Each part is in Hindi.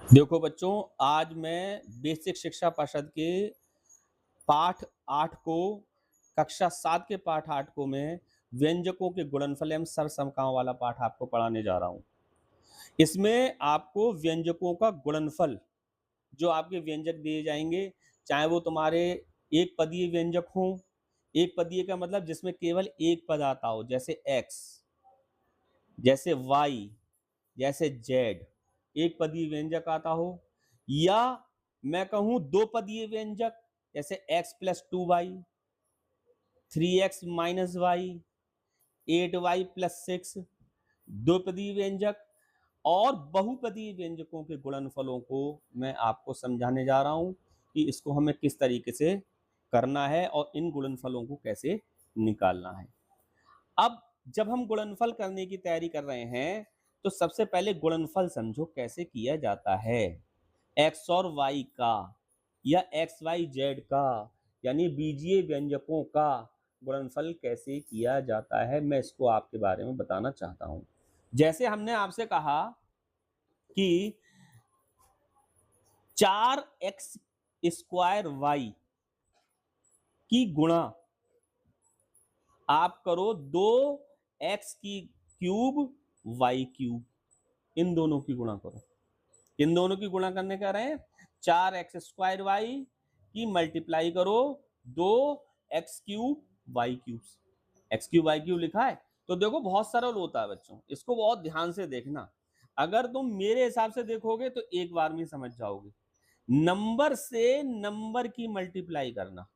देखो बच्चों, आज मैं बेसिक शिक्षा परिषद के पाठ 8 को कक्षा 7 के पाठ 8 को मैं व्यंजकों के गुणनफल एवं सरसमकाओं वाला पाठ आपको पढ़ाने जा रहा हूँ। इसमें आपको व्यंजकों का गुणनफल, जो आपके व्यंजक दिए जाएंगे, चाहे वो तुम्हारे एक पदीय व्यंजक हों। एक पदीय का मतलब जिसमें केवल एक पद आता हो, जैसे x, जैसे y, जैसे जेड, एक पदीय व्यंजक आता हो, या मैं कहूं दो पदीय व्यंजक, जैसे x plus 2y, 3x minus y, 8y plus 6, दो पदीय व्यंजक। और बहुपदीय व्यंजकों के गुणनफलों को मैं आपको समझाने जा रहा हूं कि इसको हमें किस तरीके से करना है और इन गुणनफलों को कैसे निकालना है। अब जब हम गुणनफल करने की तैयारी कर रहे हैं, तो सबसे पहले गुणनफल समझो कैसे किया जाता है। x और y का या एक्स वाई जेड का, यानी बीजीय व्यंजकों का गुणनफल कैसे किया जाता है, मैं इसको आपके बारे में बताना चाहता हूं। जैसे हमने आपसे कहा कि 4x स्क्वायर वाई की गुणा आप करो 2x की क्यूब वाई क्यूब, इन दोनों की गुणा करो। इन दोनों की गुणा करने का रहे हैं 4x स्क्वायर वाई की मल्टीप्लाई करो 2x cube y cube. X cube y cube लिखा है, तो देखो बहुत सरल होता है बच्चों, इसको बहुत ध्यान से देखना। अगर तुम मेरे हिसाब से देखोगे तो एक बार में समझ जाओगे। नंबर से नंबर की मल्टीप्लाई करना,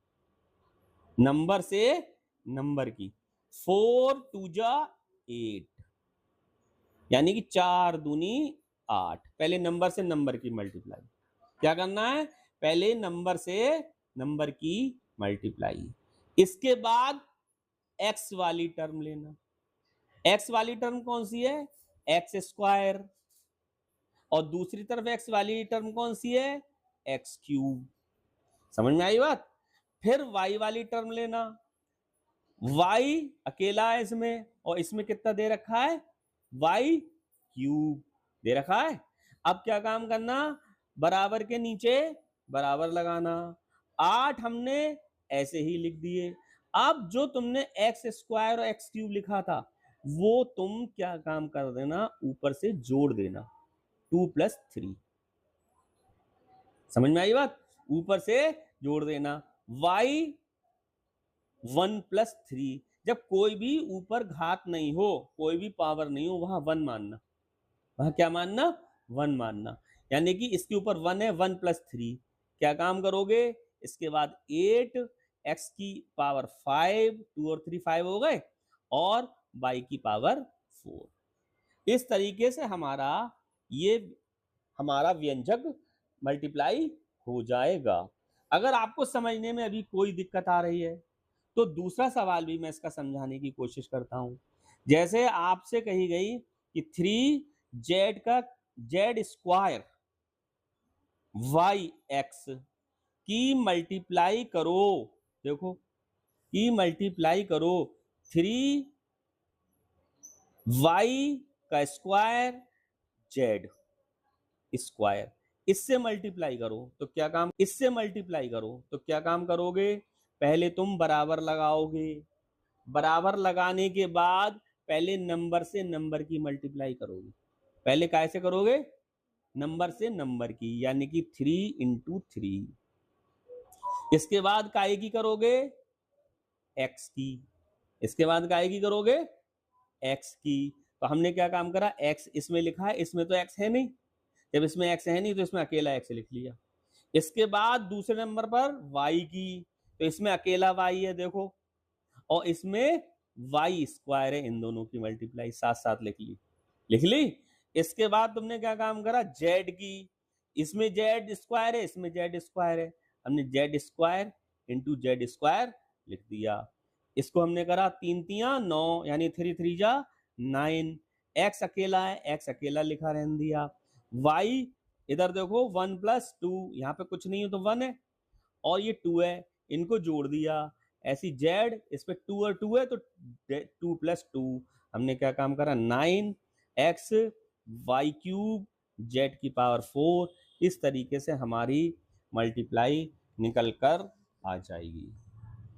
नंबर से नंबर की। 4 टू जा 8, यानी कि 4 दूनी 8। पहले नंबर से नंबर की मल्टीप्लाई क्या करना है, पहले नंबर से नंबर की मल्टीप्लाई। इसके बाद एक्स वाली टर्म लेना। एक्स वाली टर्म कौन सी है, एक्स स्क्वायर। और दूसरी तरफ एक्स वाली टर्म कौन सी है, एक्स क्यूब। समझ में आई बात। फिर वाई वाली टर्म लेना। वाई अकेला है इसमें, और इसमें कितना दे रखा है, वाई क्यूब दे रखा है। अब क्या काम करना, बराबर के नीचे बराबर लगाना। 8 हमने ऐसे ही लिख दिए। अब जो तुमने एक्स स्क्वायर और एक्स क्यूब लिखा था, वो तुम क्या काम कर देना, ऊपर से जोड़ देना 2 प्लस 3। समझ में आई बात, ऊपर से जोड़ देना। y 1 प्लस 3, जब कोई भी ऊपर घात नहीं हो, कोई भी पावर नहीं हो, वहां 1 मानना। वहां क्या मानना, 1 मानना। यानी कि इसके ऊपर 1 है, 1 प्लस 3 क्या काम करोगे। इसके बाद 8 x की पावर 5, 2 और 3 5 हो गए, और y की पावर 4। इस तरीके से ये हमारा व्यंजक मल्टीप्लाई हो जाएगा। अगर आपको समझने में अभी कोई दिक्कत आ रही है, तो दूसरा सवाल भी मैं इसका समझाने की कोशिश करता हूं। जैसे आपसे कही गई कि 3z का जेड स्क्वायर वाई एक्स की मल्टीप्लाई करो। देखो, की मल्टीप्लाई करो 3y का स्क्वायर जेड स्क्वायर, इससे मल्टीप्लाई करो तो क्या काम, इससे मल्टीप्लाई करो तो क्या काम करोगे, पहले तुम बराबर लगाओगे। बराबर लगाने के बाद पहले नंबर से नंबर की मल्टीप्लाई करोगे। पहले कैसे करोगे, नंबर से नंबर की, यानी कि 3 इंटू 3। इसके बाद काय की करोगे, एक्स की। इसके बाद काय की करोगे, एक्स की। तो हमने क्या काम करा, एक्स इसमें लिखा है, इसमें तो एक्स है नहीं। जब इसमें एक्स है नहीं तो इसमें अकेला एक्स लिख लिया। इसके बाद दूसरे नंबर पर वाई की, तो इसमें अकेला वाई है देखो, और इसमें वाई स्क्वायर है। इन दोनों की मल्टीप्लाई साथ साथ लिख ली, लिख ली। इसके बाद तुमने क्या काम करा, जेड की। इसमें जेड स्क्वायर है, इसमें जेड स्क्वायर है, हमने Z square into Z square लिख दिया। इसको हमने करा 3 तिया 9, यानी 3 3 जा 9। एक्स अकेला है, एक्स अकेला लिखा रहने दिया। वाई इधर देखो 1 प्लस 2, यहाँ पे कुछ नहीं है तो 1 है, और ये 2 है, इनको जोड़ दिया। ऐसी जेड, इस पे 2 और 2 है तो 2 प्लस 2, हमने क्या काम करा 9 एक्स वाई क्यूब जेड की पावर 4, इस तरीके से हमारी मल्टीप्लाई निकल कर आ जाएगी।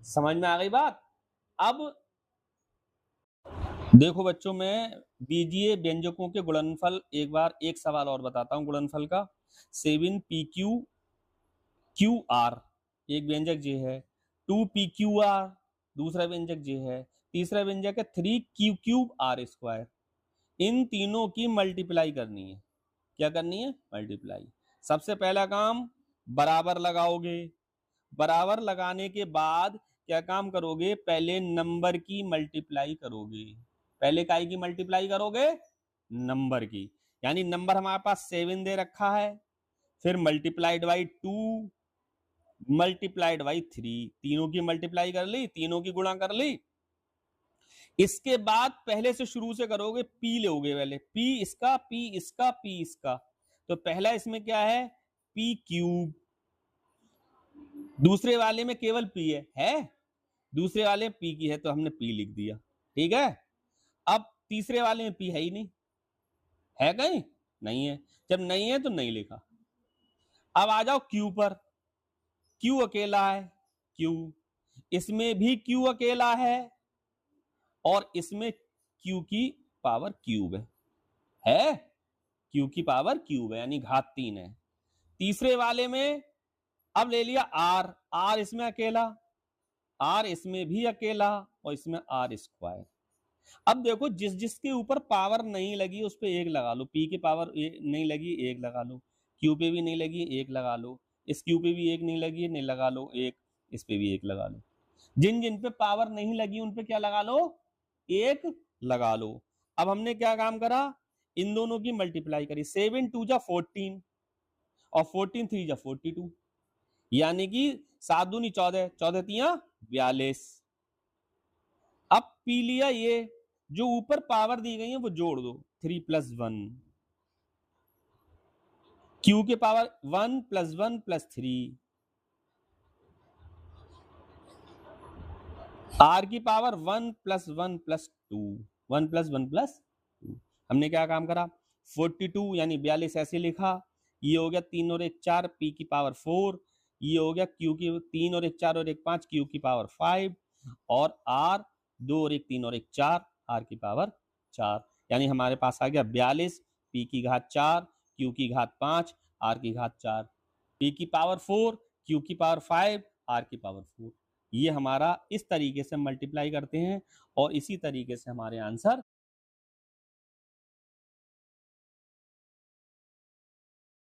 समझ में आ गई बात। अब देखो बच्चों, मैं बीजीय व्यंजकों के गुणनफल एक बार एक सवाल और बताता हूं गुणनफल का। 7pq QR एक व्यंजक जे है, 2pqr दूसरा व्यंजक जे है, तीसरा व्यंजक है 3q3r²। इन तीनों की मल्टीप्लाई करनी है। क्या करनी है? मल्टीप्लाई। सबसे पहला काम बराबर लगाओगे, बराबर लगाने के बाद क्या काम करोगे? पहले नंबर की मल्टीप्लाई करोगे। पहले काय की मल्टीप्लाई करोगे? नंबर की। यानी नंबर हमारे पास 7 दे रखा है, फिर मल्टीप्लाइड बाई 2 मल्टीप्लाइड बाई 3, तीनों की मल्टीप्लाई कर ली, तीनों की गुणा कर ली। इसके बाद पहले से शुरू से करोगे, पी लोगे पहले, पी इसका, पी इसका, पी इसका। तो पहला इसमें क्या है? P cube. दूसरे वाले में केवल पी है? दूसरे वाले में पी की है तो हमने पी लिख दिया, ठीक है। अब तीसरे वाले में पी है ही नहीं, है कहीं? नहीं है। जब नहीं है तो नहीं लिखा। अब आ जाओ क्यू पर। क्यू अकेला है, क्यू, इसमें भी क्यू अकेला है, और इसमें क्यू की पावर क्यूब है? क्यू की पावर क्यूब है, यानी घात 3 है। तीसरे वाले में अब ले लिया आर, आर इसमें अकेला, आर इसमें भी अकेला, और इसमें आर स्क्वायर। अब देखो, जिस जिसके ऊपर पावर नहीं लगी उस पर 1 लगा लो। पी की पावर नहीं लगी, 1 लगा लो। क्यू पे भी नहीं लगी, 1 लगा लो। इस क्यू पे भी 1 नहीं लगी, नहीं लगा लो 1। इस पे भी 1 लगा लो। जिन जिन पे पावर नहीं लगी उन पे क्या लगा लो? 1 लगा लो। अब हमने क्या काम करा? इन दोनों की मल्टीप्लाई करी। 7 2 जा 14, और 14 3 जा 42, यानी कि 7 दूनी 14, 14 तिया 42। अब पी लिया, ये जो ऊपर पावर दी गई है वो जोड़ दो, 3 + 1। क्यू के पावर 1 + 1 + 3, आर की पावर 1 + 1 + 2, 1 + 1 + 2। हमने क्या काम करा? 42 यानी 42 ऐसे लिखा। ये हो गया 3 और 1 4, पी की पावर 4। ये हो गया क्यू की 3 और 1 4 और 1 5, क्यू की पावर 5। और आर 2 और 1 3 और 1 4, आर की पावर 4। यानी हमारे पास आ गया 42, पी की घात 4, क्यू की घात 5, आर की घात 4। पी की पावर 4, क्यू की पावर 5, आर की पावर 4। ये हमारा इस तरीके से मल्टीप्लाई करते हैं, और इसी तरीके से हमारे आंसर